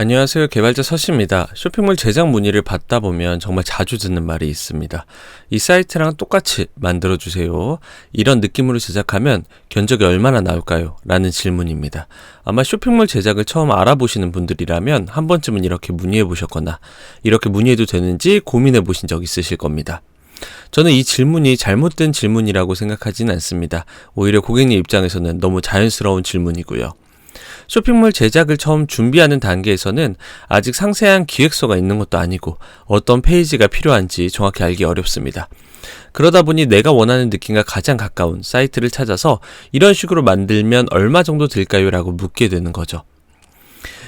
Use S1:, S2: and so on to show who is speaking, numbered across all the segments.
S1: 안녕하세요. 개발자 서씨입니다. 쇼핑몰 제작 문의를 받다 보면 정말 자주 듣는 말이 있습니다. 이 사이트랑 똑같이 만들어주세요. 이런 느낌으로 제작하면 견적이 얼마나 나올까요? 라는 질문입니다. 아마 쇼핑몰 제작을 처음 알아보시는 분들이라면 한 번쯤은 이렇게 문의해 보셨거나 이렇게 문의해도 되는지 고민해 보신 적 있으실 겁니다. 저는 이 질문이 잘못된 질문이라고 생각하지는 않습니다. 오히려 고객님 입장에서는 너무 자연스러운 질문이고요. 쇼핑몰 제작을 처음 준비하는 단계에서는 아직 상세한 기획서가 있는 것도 아니고 어떤 페이지가 필요한지 정확히 알기 어렵습니다. 그러다 보니 내가 원하는 느낌과 가장 가까운 사이트를 찾아서 이런 식으로 만들면 얼마 정도 들까요? 라고 묻게 되는 거죠.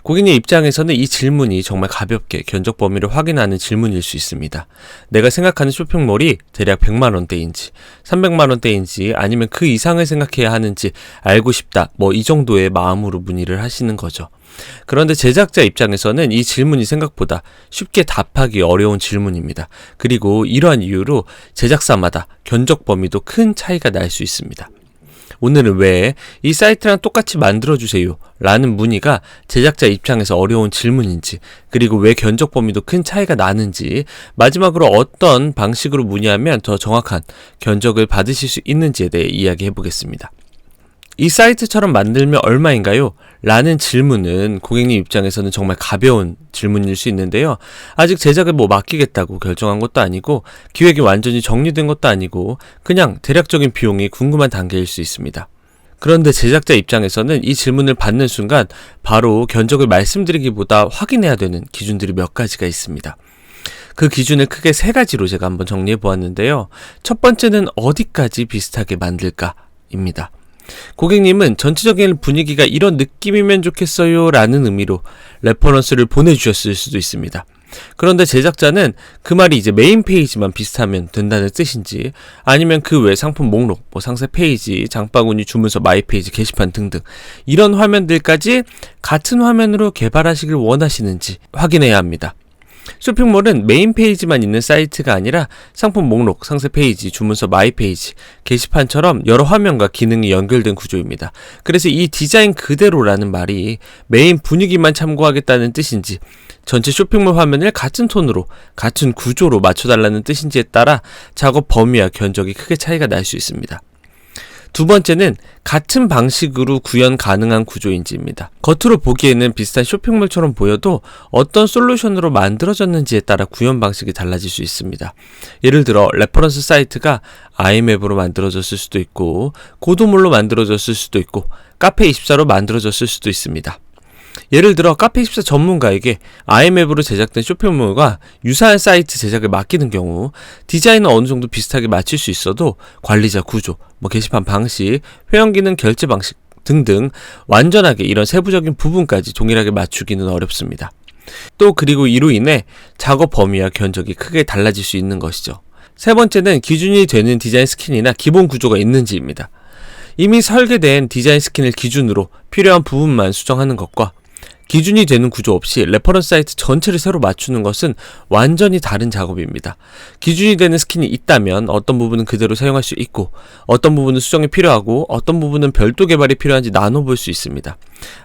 S1: 고객님 입장에서는 이 질문이 정말 가볍게 견적 범위를 확인하는 질문일 수 있습니다. 내가 생각하는 쇼핑몰이 대략 100만원대인지 300만원대인지 아니면 그 이상을 생각해야 하는지 알고 싶다, 이 정도의 마음으로 문의를 하시는 거죠. 그런데 제작자 입장에서는 이 질문이 생각보다 쉽게 답하기 어려운 질문입니다. 그리고 이러한 이유로 제작사마다 견적 범위도 큰 차이가 날 수 있습니다. 오늘은 왜 이 사이트랑 똑같이 만들어주세요 라는 문의가 제작자 입장에서 어려운 질문인지, 그리고 왜 견적 범위도 큰 차이가 나는지, 마지막으로 어떤 방식으로 문의하면 더 정확한 견적을 받으실 수 있는지에 대해 이야기해 보겠습니다. 이 사이트처럼 만들면 얼마인가요? 라는 질문은 고객님 입장에서는 정말 가벼운 질문일 수 있는데요. 아직 제작을 맡기겠다고 결정한 것도 아니고 기획이 완전히 정리된 것도 아니고 그냥 대략적인 비용이 궁금한 단계일 수 있습니다. 그런데 제작자 입장에서는 이 질문을 받는 순간 바로 견적을 말씀드리기보다 확인해야 되는 기준들이 몇 가지가 있습니다. 그 기준을 크게 3가지로 제가 한번 정리해 보았는데요. 첫 번째는 어디까지 비슷하게 만들까입니다. 고객님은 전체적인 분위기가 이런 느낌이면 좋겠어요 라는 의미로 레퍼런스를 보내주셨을 수도 있습니다. 그런데 제작자는 그 말이 이제 메인 페이지만 비슷하면 된다는 뜻인지, 아니면 그 외 상품 목록, 상세 페이지, 장바구니, 주문서, 마이 페이지, 게시판 등등 이런 화면들까지 같은 화면으로 개발하시길 원하시는지 확인해야 합니다. 쇼핑몰은 메인 페이지만 있는 사이트가 아니라 상품 목록, 상세 페이지, 주문서, 마이 페이지, 게시판처럼 여러 화면과 기능이 연결된 구조입니다. 그래서 이 디자인 그대로라는 말이 메인 분위기만 참고하겠다는 뜻인지, 전체 쇼핑몰 화면을 같은 톤으로, 같은 구조로 맞춰달라는 뜻인지에 따라 작업 범위와 견적이 크게 차이가 날 수 있습니다. 두 번째는 같은 방식으로 구현 가능한 구조인지입니다. 겉으로 보기에는 비슷한 쇼핑몰처럼 보여도 어떤 솔루션으로 만들어졌는지에 따라 구현 방식이 달라질 수 있습니다. 예를 들어 레퍼런스 사이트가 아이맵으로 만들어졌을 수도 있고, 고도물로 만들어졌을 수도 있고, 카페24로 만들어졌을 수도 있습니다. 예를 들어 카페24 전문가에게 아이맵으로 제작된 쇼핑몰과 유사한 사이트 제작을 맡기는 경우 디자인은 어느 정도 비슷하게 맞출 수 있어도 관리자 구조, 게시판 방식, 회원기능 결제 방식 등등 완전하게 이런 세부적인 부분까지 동일하게 맞추기는 어렵습니다. 또 그리고 이로 인해 작업 범위와 견적이 크게 달라질 수 있는 것이죠. 세 번째는 기준이 되는 디자인 스킨이나 기본 구조가 있는지입니다. 이미 설계된 디자인 스킨을 기준으로 필요한 부분만 수정하는 것과 기준이 되는 구조 없이 레퍼런스 사이트 전체를 새로 맞추는 것은 완전히 다른 작업입니다. 기준이 되는 스킨이 있다면 어떤 부분은 그대로 사용할 수 있고, 어떤 부분은 수정이 필요하고, 어떤 부분은 별도 개발이 필요한지 나눠볼 수 있습니다.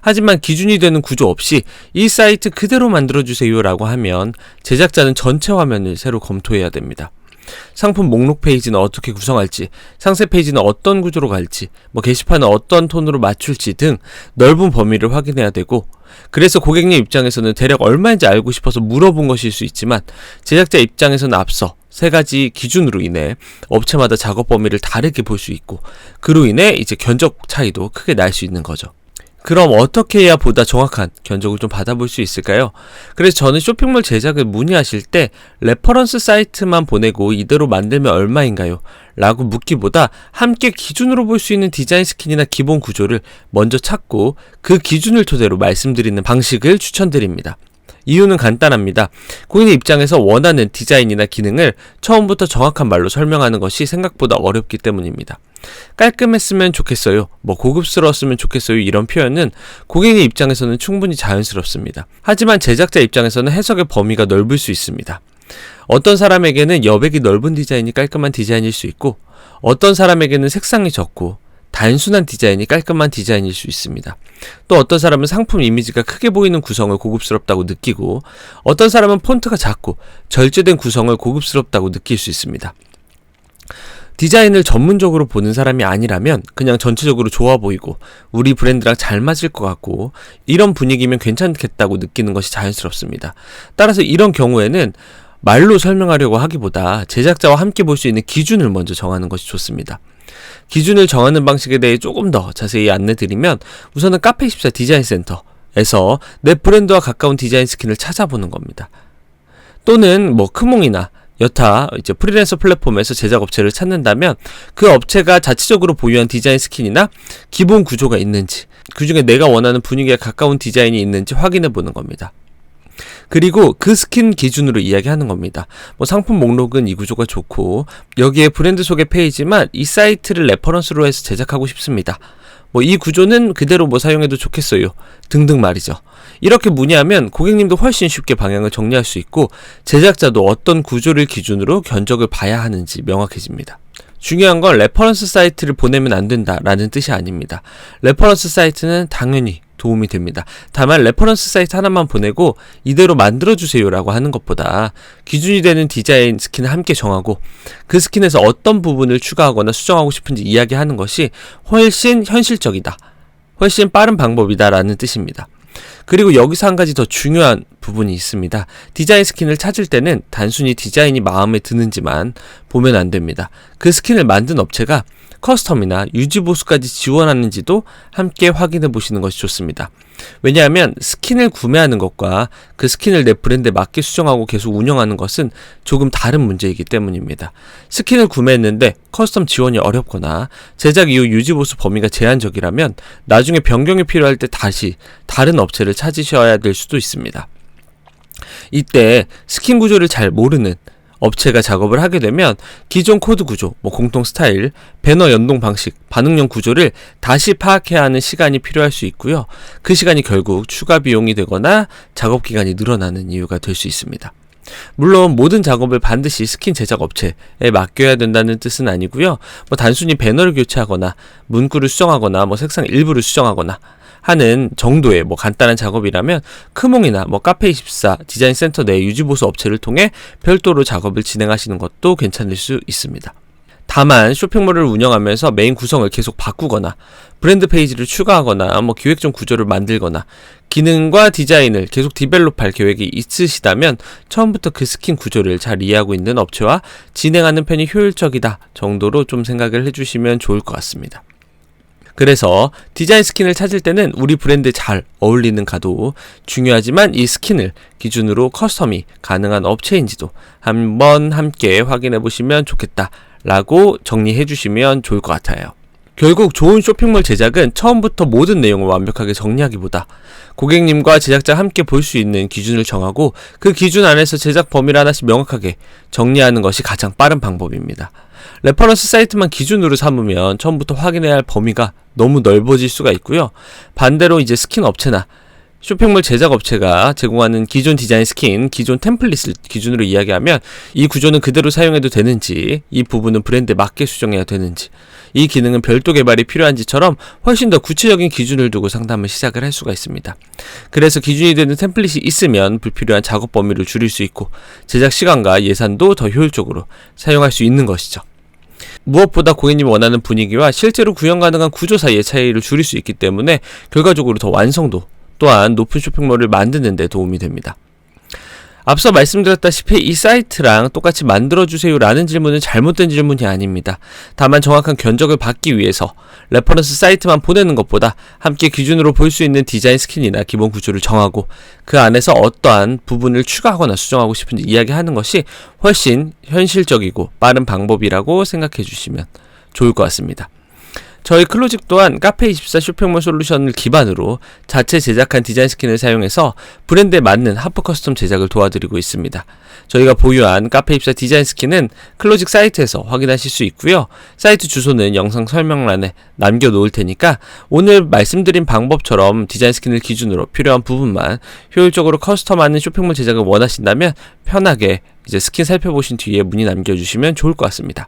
S1: 하지만 기준이 되는 구조 없이 이 사이트 그대로 만들어주세요 라고 하면 제작자는 전체 화면을 새로 검토해야 됩니다. 상품 목록 페이지는 어떻게 구성할지, 상세 페이지는 어떤 구조로 갈지, 게시판은 어떤 톤으로 맞출지 등 넓은 범위를 확인해야 되고, 그래서 고객님 입장에서는 대략 얼마인지 알고 싶어서 물어본 것일 수 있지만 제작자 입장에서는 앞서 3가지 기준으로 인해 업체마다 작업 범위를 다르게 볼 수 있고, 그로 인해 이제 견적 차이도 크게 날 수 있는 거죠. 그럼 어떻게 해야 보다 정확한 견적을 좀 받아볼 수 있을까요? 그래서 저는 쇼핑몰 제작을 문의하실 때 레퍼런스 사이트만 보내고 이대로 만들면 얼마인가요? 라고 묻기보다 함께 기준으로 볼 수 있는 디자인 스킨이나 기본 구조를 먼저 찾고 그 기준을 토대로 말씀드리는 방식을 추천드립니다. 이유는 간단합니다. 고객의 입장에서 원하는 디자인이나 기능을 처음부터 정확한 말로 설명하는 것이 생각보다 어렵기 때문입니다. 깔끔했으면 좋겠어요, 고급스러웠으면 좋겠어요 이런 표현은 고객의 입장에서는 충분히 자연스럽습니다. 하지만 제작자 입장에서는 해석의 범위가 넓을 수 있습니다. 어떤 사람에게는 여백이 넓은 디자인이 깔끔한 디자인일 수 있고, 어떤 사람에게는 색상이 적고 단순한 디자인이 깔끔한 디자인일 수 있습니다. 또 어떤 사람은 상품 이미지가 크게 보이는 구성을 고급스럽다고 느끼고, 어떤 사람은 폰트가 작고 절제된 구성을 고급스럽다고 느낄 수 있습니다. 디자인을 전문적으로 보는 사람이 아니라면 그냥 전체적으로 좋아 보이고 우리 브랜드랑 잘 맞을 것 같고 이런 분위기면 괜찮겠다고 느끼는 것이 자연스럽습니다. 따라서 이런 경우에는 말로 설명하려고 하기보다 제작자와 함께 볼 수 있는 기준을 먼저 정하는 것이 좋습니다. 기준을 정하는 방식에 대해 조금 더 자세히 안내드리면, 우선은 카페24 디자인센터에서 내 브랜드와 가까운 디자인 스킨을 찾아보는 겁니다. 또는 크몽이나 여타 프리랜서 플랫폼에서 제작 업체를 찾는다면 그 업체가 자체적으로 보유한 디자인 스킨이나 기본 구조가 있는지, 그 중에 내가 원하는 분위기에 가까운 디자인이 있는지 확인해 보는 겁니다. 그리고 그 스킨 기준으로 이야기하는 겁니다. 상품 목록은 이 구조가 좋고 여기에 브랜드 소개 페이지만 이 사이트를 레퍼런스로 해서 제작하고 싶습니다. 이 구조는 그대로 사용해도 좋겠어요. 등등 말이죠. 이렇게 문의하면 고객님도 훨씬 쉽게 방향을 정리할 수 있고 제작자도 어떤 구조를 기준으로 견적을 봐야 하는지 명확해집니다. 중요한 건 레퍼런스 사이트를 보내면 안 된다라는 뜻이 아닙니다. 레퍼런스 사이트는 당연히 도움이 됩니다. 다만 레퍼런스 사이트 하나만 보내고 이대로 만들어주세요 라고 하는 것보다 기준이 되는 디자인 스킨을 함께 정하고 그 스킨에서 어떤 부분을 추가하거나 수정하고 싶은지 이야기하는 것이 훨씬 현실적이다, 훨씬 빠른 방법이다 라는 뜻입니다. 그리고 여기서 한 가지 더 중요한 부분이 있습니다. 디자인 스킨을 찾을 때는 단순히 디자인이 마음에 드는지만 보면 안 됩니다. 그 스킨을 만든 업체가 커스텀이나 유지보수까지 지원하는지도 함께 확인해 보시는 것이 좋습니다. 왜냐하면 스킨을 구매하는 것과 그 스킨을 내 브랜드에 맞게 수정하고 계속 운영하는 것은 조금 다른 문제이기 때문입니다. 스킨을 구매했는데 커스텀 지원이 어렵거나 제작 이후 유지보수 범위가 제한적이라면 나중에 변경이 필요할 때 다시 다른 업체를 찾으셔야 될 수도 있습니다. 이때 스킨 구조를 잘 모르는 업체가 작업을 하게 되면 기존 코드 구조, 공통 스타일, 배너 연동 방식, 반응형 구조를 다시 파악해야 하는 시간이 필요할 수 있고요. 그 시간이 결국 추가 비용이 되거나 작업 기간이 늘어나는 이유가 될 수 있습니다. 물론 모든 작업을 반드시 스킨 제작 업체에 맡겨야 된다는 뜻은 아니고요. 단순히 배너를 교체하거나 문구를 수정하거나 색상 일부를 수정하거나 하는 정도의 간단한 작업이라면 크몽이나 카페24 디자인센터 내 유지보수 업체를 통해 별도로 작업을 진행하시는 것도 괜찮을 수 있습니다. 다만 쇼핑몰을 운영하면서 메인 구성을 계속 바꾸거나 브랜드 페이지를 추가하거나 기획전 구조를 만들거나 기능과 디자인을 계속 디벨롭할 계획이 있으시다면 처음부터 그 스킨 구조를 잘 이해하고 있는 업체와 진행하는 편이 효율적이다 정도로 좀 생각을 해주시면 좋을 것 같습니다. 그래서 디자인 스킨을 찾을 때는 우리 브랜드에 잘 어울리는 가도 중요하지만 이 스킨을 기준으로 커스텀이 가능한 업체인지도 한번 함께 확인해 보시면 좋겠다라고 정리해 주시면 좋을 것 같아요. 결국 좋은 쇼핑몰 제작은 처음부터 모든 내용을 완벽하게 정리하기보다 고객님과 제작자 함께 볼 수 있는 기준을 정하고 그 기준 안에서 제작 범위를 하나씩 명확하게 정리하는 것이 가장 빠른 방법입니다. 레퍼런스 사이트만 기준으로 삼으면 처음부터 확인해야 할 범위가 너무 넓어질 수가 있고요. 반대로 스킨 업체나 쇼핑몰 제작 업체가 제공하는 기존 디자인 스킨, 기존 템플릿을 기준으로 이야기하면 이 구조는 그대로 사용해도 되는지, 이 부분은 브랜드에 맞게 수정해야 되는지, 이 기능은 별도 개발이 필요한지처럼 훨씬 더 구체적인 기준을 두고 상담을 시작을 할 수가 있습니다. 그래서 기준이 되는 템플릿이 있으면 불필요한 작업 범위를 줄일 수 있고 제작 시간과 예산도 더 효율적으로 사용할 수 있는 것이죠. 무엇보다 고객님이 원하는 분위기와 실제로 구현 가능한 구조 사이의 차이를 줄일 수 있기 때문에 결과적으로 더 완성도 또한 높은 쇼핑몰을 만드는 데 도움이 됩니다. 앞서 말씀드렸다시피 이 사이트랑 똑같이 만들어주세요 라는 질문은 잘못된 질문이 아닙니다. 다만 정확한 견적을 받기 위해서 레퍼런스 사이트만 보내는 것보다 함께 기준으로 볼 수 있는 디자인 스킨이나 기본 구조를 정하고 그 안에서 어떠한 부분을 추가하거나 수정하고 싶은지 이야기하는 것이 훨씬 현실적이고 빠른 방법이라고 생각해 주시면 좋을 것 같습니다. 저희 클로직 또한 카페24 쇼핑몰 솔루션을 기반으로 자체 제작한 디자인 스킨을 사용해서 브랜드에 맞는 하프 커스텀 제작을 도와드리고 있습니다. 저희가 보유한 카페24 디자인 스킨은 클로직 사이트에서 확인하실 수 있고요. 사이트 주소는 영상 설명란에 남겨놓을 테니까 오늘 말씀드린 방법처럼 디자인 스킨을 기준으로 필요한 부분만 효율적으로 커스텀하는 쇼핑몰 제작을 원하신다면 편하게 스킨 살펴보신 뒤에 문의 남겨주시면 좋을 것 같습니다.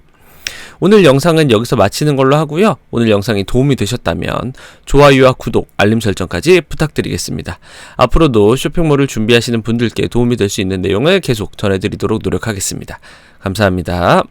S1: 오늘 영상은 여기서 마치는 걸로 하고요. 오늘 영상이 도움이 되셨다면 좋아요와 구독, 알림 설정까지 부탁드리겠습니다. 앞으로도 쇼핑몰을 준비하시는 분들께 도움이 될 수 있는 내용을 계속 전해드리도록 노력하겠습니다. 감사합니다.